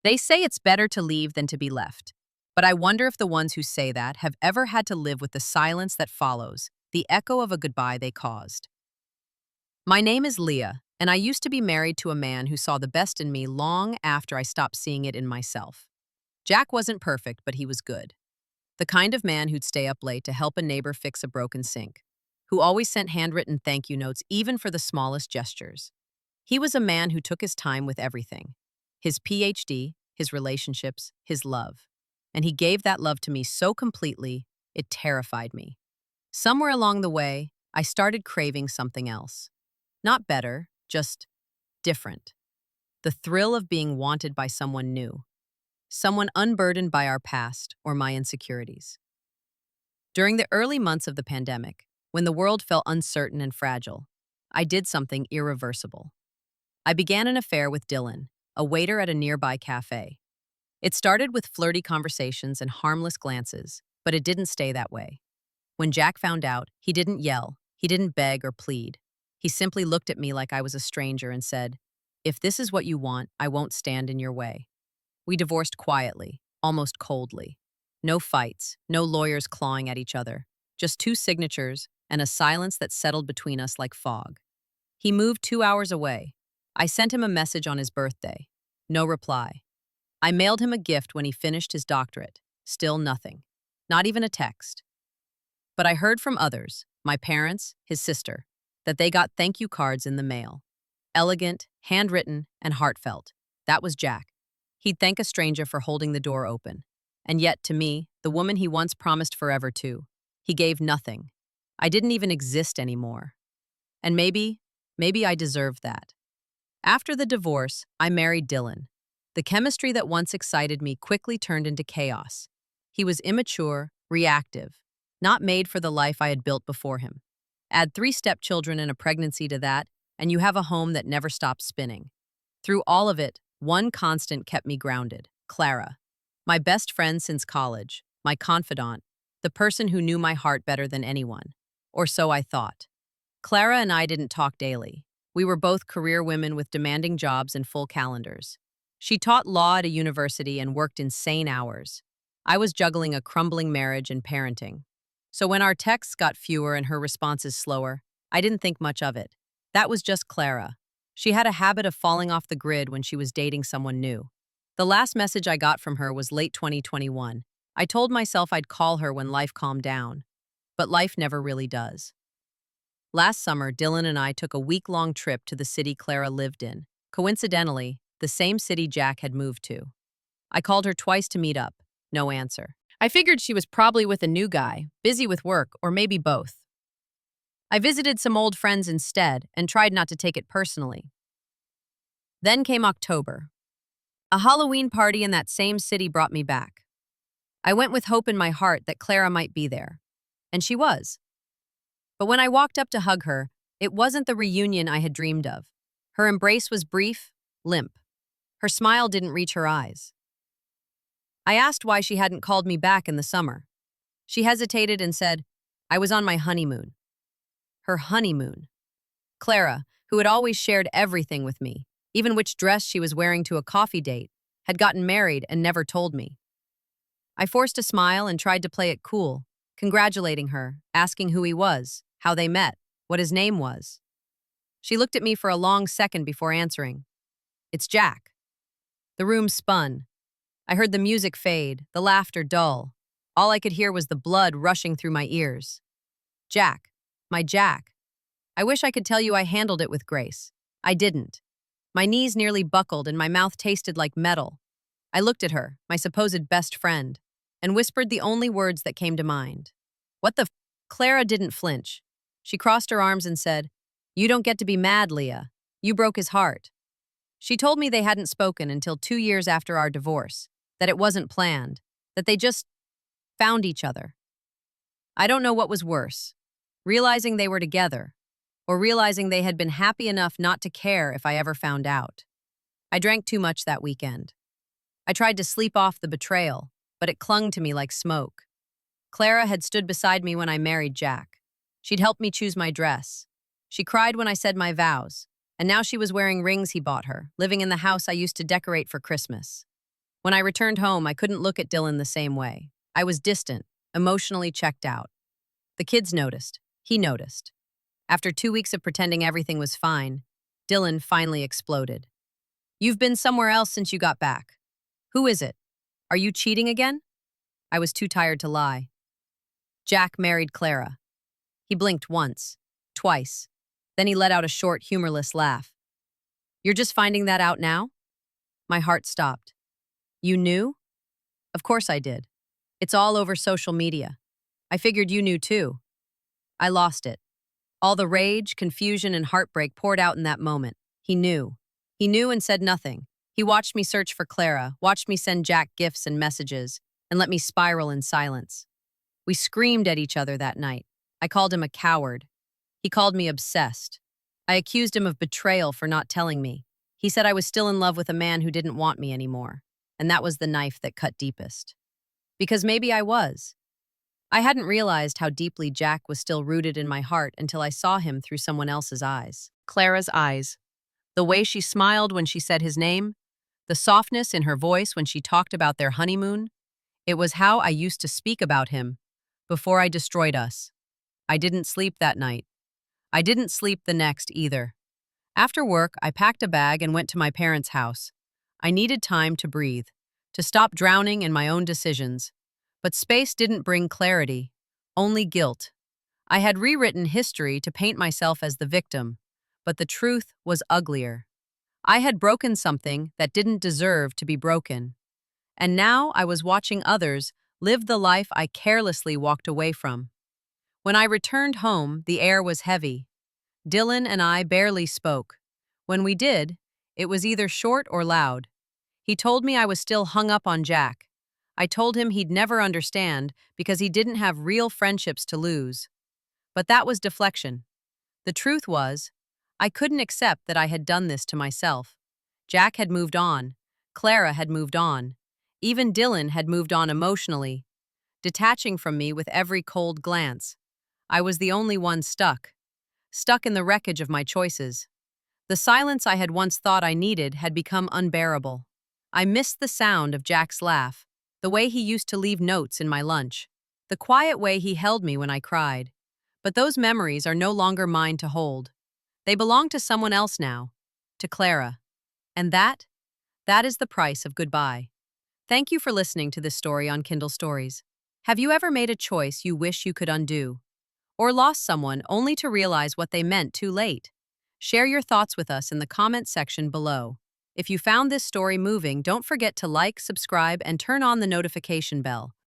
They say it's better to leave than to be left. But I wonder if the ones who say that have ever had to live with the silence that follows, the echo of a goodbye they caused. My name is Leah, and I used to be married to a man who saw the best in me long after I stopped seeing it in myself. Jack wasn't perfect, but he was good. The kind of man who'd stay up late to help a neighbor fix a broken sink, who always sent handwritten thank you notes even for the smallest gestures. He was a man who took his time with everything: his PhD, his relationships, his love. And he gave that love to me so completely, it terrified me. Somewhere along the way, I started craving something else. Not better, just different. The thrill of being wanted by someone new, someone unburdened by our past or my insecurities. During the early months of the pandemic, when the world felt uncertain and fragile, I did something irreversible. I began an affair with Dylan, a waiter at a nearby cafe. It started with flirty conversations and harmless glances, but it didn't stay that way. When Jack found out, he didn't yell, he didn't beg or plead. He simply looked at me like I was a stranger and said, "If this is what you want, I won't stand in your way." We divorced quietly, almost coldly. No fights, no lawyers clawing at each other, just two signatures and a silence that settled between us like fog. He moved 2 hours away. I sent him a message on his birthday. No reply. I mailed him a gift when he finished his doctorate. Still nothing. Not even a text. But I heard from others, my parents, his sister, that they got thank you cards in the mail. Elegant, handwritten, and heartfelt. That was Jack. He'd thank a stranger for holding the door open. And yet, to me, the woman he once promised forever to, he gave nothing. I didn't even exist anymore. And maybe I deserved that. After the divorce, I married Dylan. The chemistry that once excited me quickly turned into chaos. He was immature, reactive, not made for the life I had built before him. Add 3 stepchildren and a pregnancy to that, and you have a home that never stopped spinning. Through all of it, one constant kept me grounded: Clara. My best friend since college, my confidant, the person who knew my heart better than anyone. Or so I thought. Clara and I didn't talk daily. We were both career women with demanding jobs and full calendars. She taught law at a university and worked insane hours. I was juggling a crumbling marriage and parenting. So when our texts got fewer and her responses slower, I didn't think much of it. That was just Clara. She had a habit of falling off the grid when she was dating someone new. The last message I got from her was late 2021. I told myself I'd call her when life calmed down. But life never really does. Last summer, Dylan and I took a week-long trip to the city Clara lived in. Coincidentally, the same city Jack had moved to. I called her twice to meet up. No answer. I figured she was probably with a new guy, busy with work, or maybe both. I visited some old friends instead and tried not to take it personally. Then came October. A Halloween party in that same city brought me back. I went with hope in my heart that Clara might be there. And she was. But when I walked up to hug her, it wasn't the reunion I had dreamed of. Her embrace was brief, limp. Her smile didn't reach her eyes. I asked why she hadn't called me back in the summer. She hesitated and said, "I was on my honeymoon." Her honeymoon. Clara, who had always shared everything with me, even which dress she was wearing to a coffee date, had gotten married and never told me. I forced a smile and tried to play it cool, congratulating her, asking who he was, how they met, what his name was. She looked at me for a long second before answering. "It's Jack." The room spun. I heard the music fade, the laughter dull. All I could hear was the blood rushing through my ears. Jack. My Jack. I wish I could tell you I handled it with grace. I didn't. My knees nearly buckled and my mouth tasted like metal. I looked at her, my supposed best friend, and whispered the only words that came to mind. "What the f—" Clara didn't flinch. She crossed her arms and said, "You don't get to be mad, Leah. You broke his heart." She told me they hadn't spoken until 2 years after our divorce, that it wasn't planned, that they just found each other. I don't know what was worse, realizing they were together, or realizing they had been happy enough not to care if I ever found out. I drank too much that weekend. I tried to sleep off the betrayal, but it clung to me like smoke. Clara had stood beside me when I married Jack. She'd helped me choose my dress. She cried when I said my vows, and now she was wearing rings he bought her, living in the house I used to decorate for Christmas. When I returned home, I couldn't look at Dylan the same way. I was distant, emotionally checked out. The kids noticed. He noticed. After 2 weeks of pretending everything was fine, Dylan finally exploded. "You've been somewhere else since you got back. Who is it? Are you cheating again?" I was too tired to lie. "Jack married Clara." He blinked once, twice. Then he let out a short, humorless laugh. "You're just finding that out now?" My heart stopped. "You knew?" "Of course I did. It's all over social media. I figured you knew too." I lost it. All the rage, confusion, and heartbreak poured out in that moment. He knew. He knew and said nothing. He watched me search for Clara, watched me send Jack gifts and messages, and let me spiral in silence. We screamed at each other that night. I called him a coward. He called me obsessed. I accused him of betrayal for not telling me. He said I was still in love with a man who didn't want me anymore, and that was the knife that cut deepest. Because maybe I was. I hadn't realized how deeply Jack was still rooted in my heart until I saw him through someone else's eyes. Clara's eyes. The way she smiled when she said his name, the softness in her voice when she talked about their honeymoon. It was how I used to speak about him before I destroyed us. I didn't sleep that night. I didn't sleep the next either. After work, I packed a bag and went to my parents' house. I needed time to breathe, to stop drowning in my own decisions. But space didn't bring clarity, only guilt. I had rewritten history to paint myself as the victim, but the truth was uglier. I had broken something that didn't deserve to be broken. And now I was watching others live the life I carelessly walked away from. When I returned home, the air was heavy. Dylan and I barely spoke. When we did, it was either short or loud. He told me I was still hung up on Jack. I told him he'd never understand because he didn't have real friendships to lose. But that was deflection. The truth was, I couldn't accept that I had done this to myself. Jack had moved on. Clara had moved on. Even Dylan had moved on emotionally, detaching from me with every cold glance. I was the only one stuck in the wreckage of my choices. The silence I had once thought I needed had become unbearable. I missed the sound of Jack's laugh, the way he used to leave notes in my lunch, the quiet way he held me when I cried. But those memories are no longer mine to hold. They belong to someone else now, to Clara. And that is the price of goodbye. Thank you for listening to this story on Kindle Stories. Have you ever made a choice you wish you could undo? Or lost someone only to realize what they meant too late? Share your thoughts with us in the comment section below. If you found this story moving, don't forget to like, subscribe, and turn on the notification bell.